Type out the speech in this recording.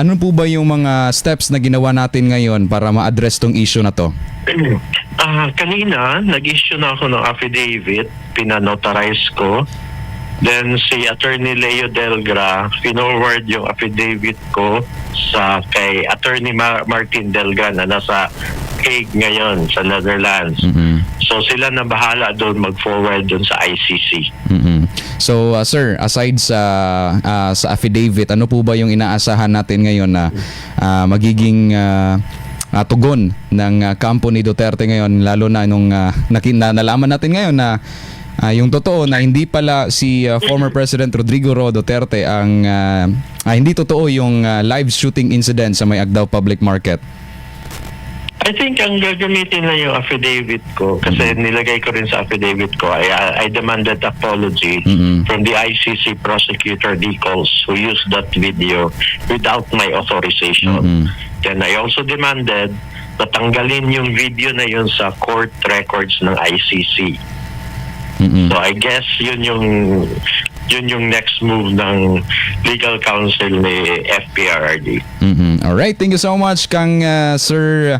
Ano po ba yung mga steps na ginawa natin ngayon para ma-address tong issue na to? Kanina, nag-issue na ako ng affidavit, pinanotarize ko. Then si Attorney Leo Delgra, pinorward yung affidavit ko kay Attorney Martin Delga na nasa Hague ngayon sa Netherlands. So sila na bahala doon mag-forward doon sa ICC. So sir, aside sa affidavit, ano po ba yung inaasahan natin ngayon na magiging tugon ng kampo ni Duterte ngayon, lalo na nung nalaman natin ngayon na yung totoo na hindi pala si former President Rodrigo Duterte ang hindi totoo yung live shooting incident sa may Agdao Public Market? I think ang gagamitin na yung affidavit ko kasi nilagay ko rin sa affidavit ko, I demanded apology from the ICC prosecutor Nichols who used that video without my authorization. Then I also demanded na tanggalin yung video na yun sa court records ng ICC. So I guess yun yung next move ng legal counsel ni FPRRD. Alright, thank you so much Kang Sir